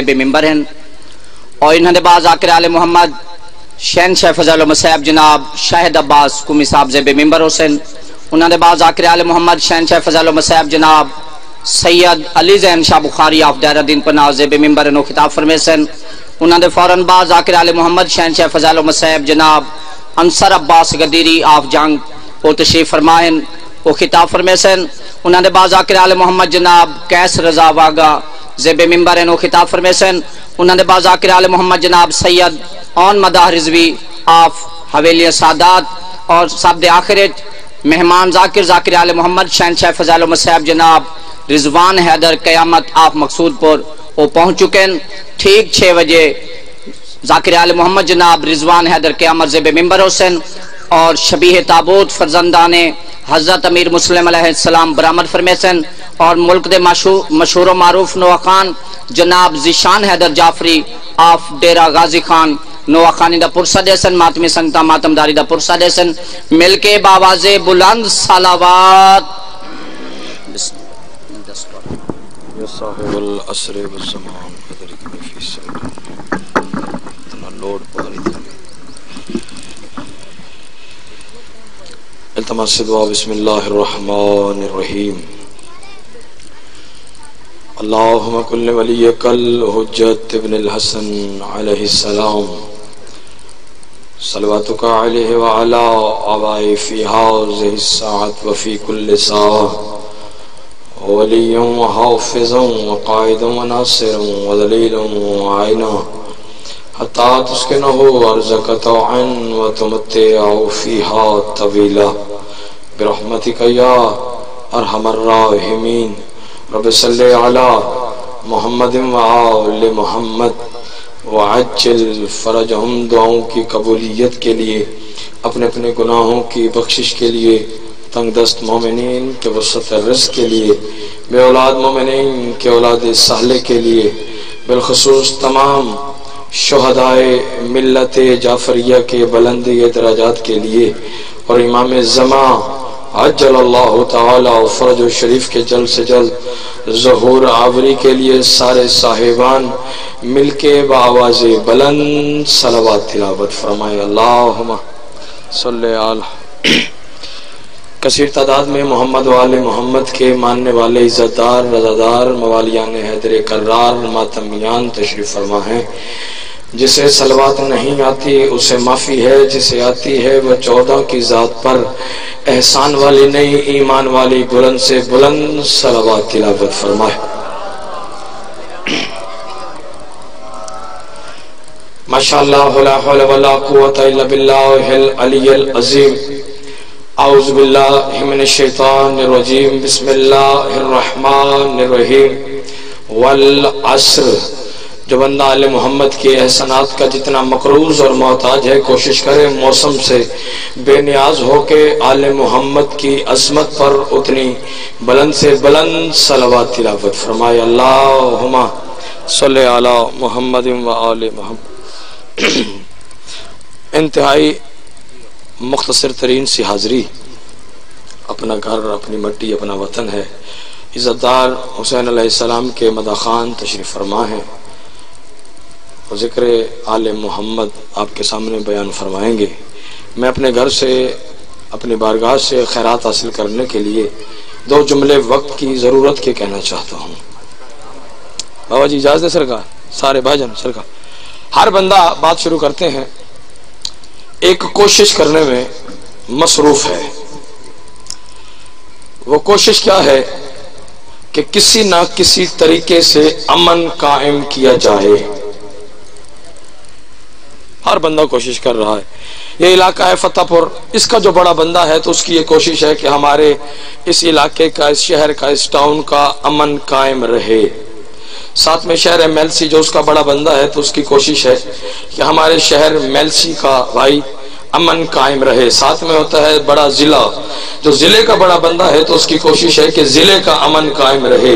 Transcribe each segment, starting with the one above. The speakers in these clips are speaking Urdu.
بے ممبر ہیں اور انہوں نے بعض آکر آل محمد شہنشاہ فضل و مسیب جناب شاہد عباس قمی صاحب زیب ممبر حسین انہوں نے بعض آکر آل محمد شہنشاہ فضل و مسیب جناب سید علی زین شاہ بخاری آف دیر الدین پناہ زیب ممبر نو خطاب فرمیسن انہوں نے فوراً بعض آکر آل محمد شہنشاہ فضل و مسیب جناب انصر عباس غدیری آف جنگ او تشریف فرمائن او خطاب فرمیسن انہوں نے بعض آکر آل محمد جناب کیس رضا واگا زیب ممبر نو خطاب فرمیسن انہوں نے بعض آکر آل محمد جناب سید اون مداح رضوی آف حویلی سادات اور سب دے آخرت مہمان ذاکر آل محمد شہنشاہ فضل و مسیب جناب رضوان حیدر قیامت آف مقصود پر وہ پہنچ چکے ہیں ٹھیک 6 بجے ذاکر آل محمد جناب رضوان حیدر قیامت زیب ممبر حسین اور شبیہ تابوت فرزندان حضرت امیر مسلم علیہ السلام برآمد فرمیسن اور ملک دے مشہور و معروف نوح خان جناب ذیشان حیدر جعفری آف ڈیرہ غازی خان نوح خانی دا پرسہ دیسن ماتمی سنگتا ماتم داری دا پرسہ دیسن مل کے باواز بلند صلوات یا صاحب العصر والزمان ادرکنی فی سعید اتنا لوڈ پاری تھی التماس دعا بسم اللہ الرحمن الرحیم اللہم کل ولیک الحجت ابن الحسن علیہ السلام صلواتک علیہ وعلا آبائی فی حاضر الساعت وفی کل ساعت ولی وحافظ وقائد وناصر ودلیل وعینا حتی تسکنہو ارزک طوعا وتمتع فیہا طویلا برحمتک یا ارحم الراحمین رب صلی علی محمد وآل محمد وعجل فرجہم دعاؤں کی قبولیت کے لیے اپنے اپنے گناہوں کی بخشش کے لیے تنگ دست مومنین کے وسط رزق کے لیے بے اولاد مومنین کے اولاد سہلے کے لیے بالخصوص تمام شہدائے ملت جعفریہ کے بلندی درجات کے لیے اور امام زمان عجل اللہ تعالی فرج و شریف کے جلد سے جلد ظہور آوری کے لیے سارے صاحبان مل کے بآواز بلند صلوات تلاوت فرمائے اللہم صلی علی کثیر تعداد میں محمد و آل محمد کے ماننے والے عزتدار رضادار موالیان حیدر کرار ماتمیان تشریف فرما ہیں جسے صلوات نہیں آتی اسے معافی ہے جسے آتی ہے وہ 14 کی ذات پر احسان والی نہیں ایمان والی بلند سے بلند صلوات تلاوت فرمائے ماشاءاللہ لا حول ولا قوة الا باللہ العلی العظیم اعوذ باللہ من الشیطان الرجیم بسم اللہ الرحمن الرحیم والعصر جو بندہ آل محمد کے احسانات کا جتنا مقروض اور محتاج ہے کوشش کرے موسم سے بے نیاز ہو کے آل محمد کی عظمت پر اتنی بلند سے بلند صلوات تلاوت فرمائے اللہم صلی علی محمد و آل محمد انتہائی مختصر ترین سی حاضری اپنا گھر اپنی مٹی اپنا وطن ہے عزتدار حسین علیہ السلام کے مداخان تشریف فرما ہیں اور ذکر آل محمد آپ کے سامنے بیان فرمائیں گے میں اپنے گھر سے اپنی بارگاہ سے خیرات حاصل کرنے کے لیے 2 جملے وقت کی ضرورت کے کہنا چاہتا ہوں بابا جی اجازت ہے سرکار سارے بھائی جان سرکار ہر بندہ بات شروع کرتے ہیں ایک کوشش کرنے میں مصروف ہے وہ کوشش کیا ہے کہ کسی نہ کسی طریقے سے امن قائم کیا جائے ہر بندہ کوشش کر رہا ہے یہ علاقہ ہے فتح پور اس کا جو بڑا بندہ ہے تو اس کی یہ کوشش ہے کہ ہمارے اس علاقے کا اس شہر کا اس ٹاؤن کا امن قائم رہے ساتھ میں شہر میلسی جو اس کا بڑا بندہ ہے تو اس کی کوشش ہے کہ ہمارے شہر میلسی کا بھائی امن قائم رہے ساتھ میں ہوتا ہے بڑا ضلع جو ضلع کا بڑا بندہ ہے تو اس کی کوشش ہے کہ ضلع کا امن قائم رہے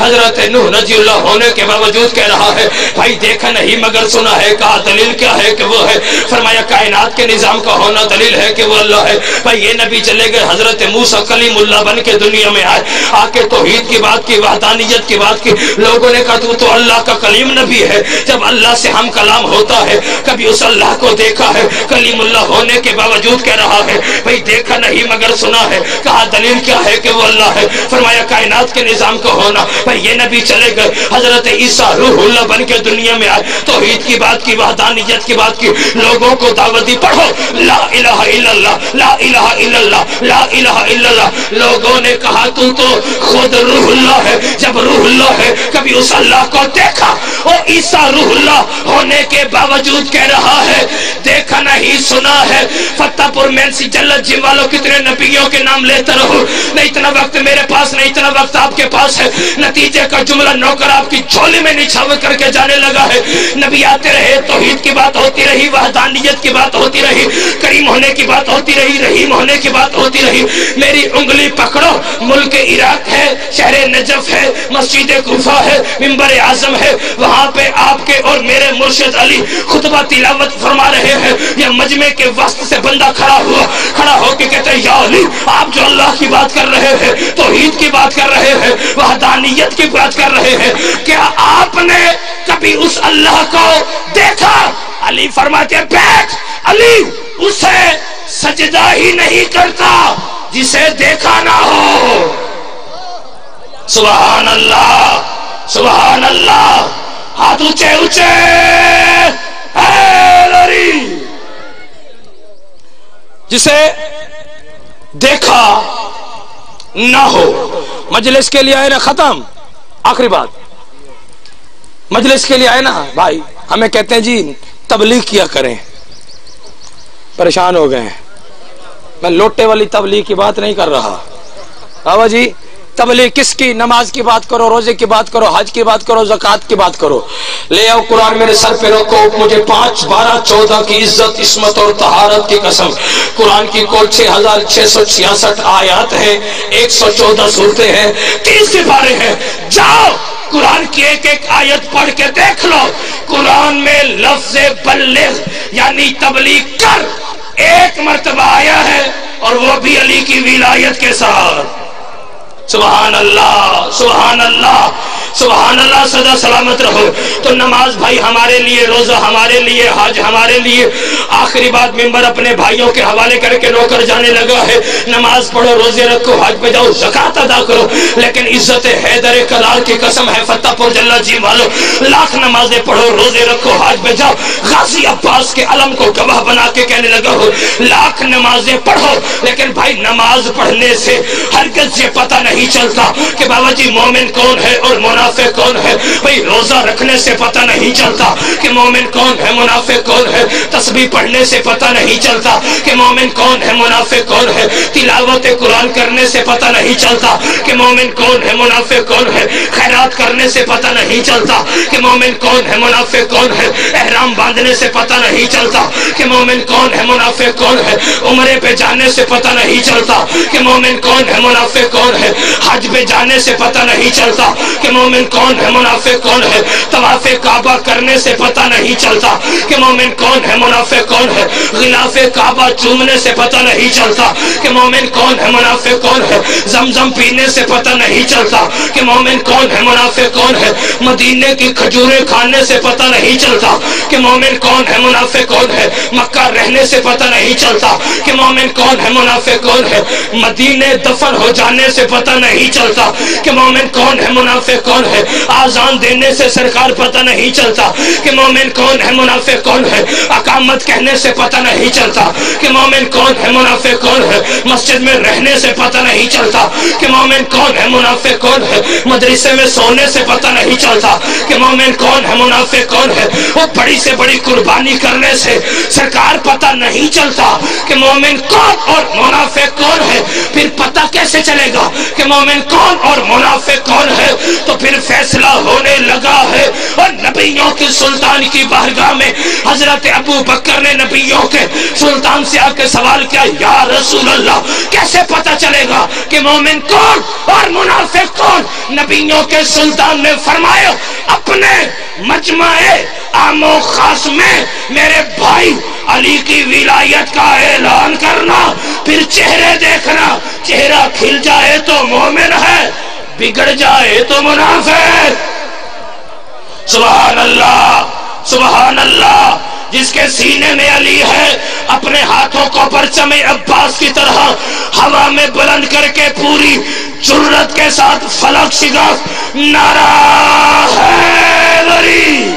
حضرت نوح رضی اللہ ہونے کے باوجود کہہ رہا ہے بھائی دیکھا نہیں مگر سنا ہے. کہا دلیل کیا ہے کہ وہ ہے؟ فرمایا کائنات کے نظام کا ہونا دلیل ہے کہ وہ اللہ ہے. بھائی یہ نبی چلے گئے حضرت موسیٰ کلیم اللہ بن کے دنیا میں آئے, آ کے توحید کی بات کی, وحدانیت کی بات کی. لوگوں نے کہا تو اللہ کا کلیم نبی ہے. جب اللہ سے ہم کلام ہوتا ہے کبھی اس اللہ کو دیکھا ہے؟ کلیم اللہ ہونے کے باوجود کہہ رہا ہے بھئی دیکھا نہیں مگر سنا ہے. کہا دلیل کیا ہے کہ وہ اللہ ہے؟ فرمایا کائنات کے نظام کو ہونا. بھئی یہ نبی چلے گئے حضرت عیسیٰ روح اللہ بن کے دنیا میں آئے, توحید کی بات کی, وحدانیت کی بات کی, لوگوں کو دعوت دی پڑھو لا الہ الا اللہ, لا الہ الا اللہ, لا الہ الا اللہ. لوگوں نے کہا تو خود روح اللہ ہے. جب روح اللہ ہے کبھی اس اللہ کو دیکھا؟ اور عیسیٰ روح اللہ ہونے کے باوجود کہہ رہا ہے دیکھا نہیں سنا ہے. فتح پور مینسی جلت جم والوں کتنے نبیوں کے نام لیتے رہو, نہیں اتنا وقت میرے پاس, نہیں اتنا وقت آپ کے پاس ہے. نتیجے کا جملہ نوکر آپ کی جھولی میں نچھاور کر کے جانے لگا ہے. نبی آتے رہے, توحید کی بات ہوتی رہی, وحدانیت کی بات ہوتی رہی, کریم ہونے کی بات ہوتی رہی, رحیم ہونے کی بات ہوتی رہی. میری انگلی پکڑو, ملک عراق ہے, شہر نجف ہے, مسجد کوفہ ہے, منبر اعظم ہے, وہاں پہ آپ کے اور میرے مرشد علی خطبہ تلاوت فرما رہے ہیں. یا مجمع کے وسط سے بندہ کھڑا ہو کے کہتے ہیں یا علی آپ جو اللہ کی بات کر رہے ہیں, توحید کی بات کر رہے ہیں, وحدانیت کی بات کر رہے ہیں, کیا آپ نے کبھی اس اللہ کو دیکھا؟ علی فرماتے ہیں بیٹھ, علی اسے سجدہ ہی نہیں کرتا جسے دیکھا نہ ہو. سبحان اللہ, سبحان اللہ. ہاتھ اونچے اونچے, اے لری جسے دیکھا نہ ہو. مجلس کے لیے آئے نا, ختم, آخری بات, مجلس کے لیے آئے نا بھائی, ہمیں کہتے ہیں جی تبلیغ کیا کریں, پریشان ہو گئے ہیں. میں لوٹے والی تبلیغ کی بات نہیں کر رہا. بابا جی تبلیغ کس کی؟ نماز کی بات کرو, روزے کی بات کرو, حج کی بات کرو, زکوٰۃ کی بات کرو. لے آؤ قرآن میرے سر پہ رکھو, مجھے 5, 12, 14 کی عزت, عصمت اور طہارت کی قسم. قرآن کی کل 6666 آیات ہیں, 114 صورتیں ہیں, 30 سپارے ہیں. جاؤ قرآن کی ایک ایک آیت پڑھ کے دیکھ لو. قرآن میں لفظ بلغ یعنی تبلیغ کر 1 مرتبہ آیا ہے, اور وہ بھی علی کی ولایت کے ساتھ. سبحان اللہ, سبحان اللہ, سبحان اللہ. سدا سلامت رہو. تو نماز بھائی ہمارے لیے, روزہ ہمارے لیے, حج ہمارے لیے. آخری بات ممبر اپنے بھائیوں کے حوالے کر کے نوکر جانے لگا ہے. نماز پڑھو, روزے رکھو, حج پہ جاؤ, زکوٰۃ ادا کرو, لیکن عزت حیدر کلال کی قسم ہے فتح پور جلال جی والوں, لاکھ نمازیں پڑھو, روزے رکھو, حج پہ جاؤ. غازی عباس کے علم کو گواہ بنا کے کہنے لگا ہو لاکھ نمازیں پڑھو, لیکن بھائی نماز پڑھنے سے ہرگز یہ پتہ نہیں چلتا کہ بابا جی مومن کون ہے اور منافق کون ہے. بھئی روزہ رکھنے سے پتہ نہیں چلتا کہ مومن کون ہے, منافق کون ہے. تسبیح پڑھنے سے پتہ نہیں چلتا کہ مومن کون ہے, منافق کون ہے. تلاوت قرآن کرنے سے پتہ نہیں چلتا کہ مومن کون ہے, منافق کون ہے. خیرات کرنے سے پتہ نہیں چلتا کہ مومن کون ہے, منافق کون ہے. احرام باندھنے سے پتہ نہیں چلتا کہ مومن کون ہے, منافق کون ہے. عمرے پہ جانے سے پتہ نہیں چلتا کہ مومن کون ہے, منافق کون ہے. حج پہ جانے سے پتہ نہیں چلتا کہ مومن کون ہے, منافق کون ہے. طواف کعبہ کرنے سے پتہ نہیں چلتا کہ مومن کون ہے, منافق کون ہے. غلاف کعبہ چومنے سے پتہ نہیں چلتا کہ مومن کون ہے, منافق کون ہے. زمزم پینے سے پتہ نہیں چلتا کہ مومن کون ہے, منافق کون ہے. مدینے کی کھجوریں کھانے سے پتہ نہیں چلتا کہ مومن کون ہے, منافق کون ہے. مکہ رہنے سے پتہ نہیں چلتا کہ مومن کون ہے, منافق کون ہے. مدینے دفن ہو جانے سے پتہ نہیں چلتا کہ مومن کون ہے, منافق کون ہے. آزان دینے سے سرکار پتہ نہیں چلتا کہ مومن کون ہے, منافق کون ہے. اقامت کہنے سے پتہ نہیں چلتا کہ مومن کون ہے, منافق کون ہے. مسجد میں رہنے سے پتہ نہیں چلتا کہ مومن کون ہے, منافق کون ہے. مدرسے میں سونے سے پتہ نہیں چلتا کہ مومن کون ہے, منافق کون ہے. وہ بڑی سے بڑی قربانی کرنے سے سرکار پتہ نہیں چلتا کہ مومن کون اور منافق کون ہے. پھر پتہ کیسے چلے گا کہ مومن کون اور منافق کون ہے، تو پھر فیصلہ ہونے لگا ہے۔ اور نبیوں کے سلطان کی بارگاہ میں حضرت ابو بکر نے نبیوں کے سلطان سے آ کے سوال کیا، یا رسول اللہ کیسے پتہ چلے گا کہ مومن کون اور منافق کون؟ نبیوں کے سلطان نے فرمایا، اپنے مجمع عام و خاص میں میرے بھائی علی کی ولایت کا اعلان کرنا، پھر چہرے دیکھنا، چہرہ کھل جائے تو مومن ہے، بگڑ جائے تو منافق۔ سبحان اللہ، سبحان اللہ۔ جس کے سینے میں علی ہے، اپنے ہاتھوں کو پرچم عباس کی طرح ہوا میں بلند کر کے پوری جرأت کے ساتھ فلک شگاف نعرہ حیدری۔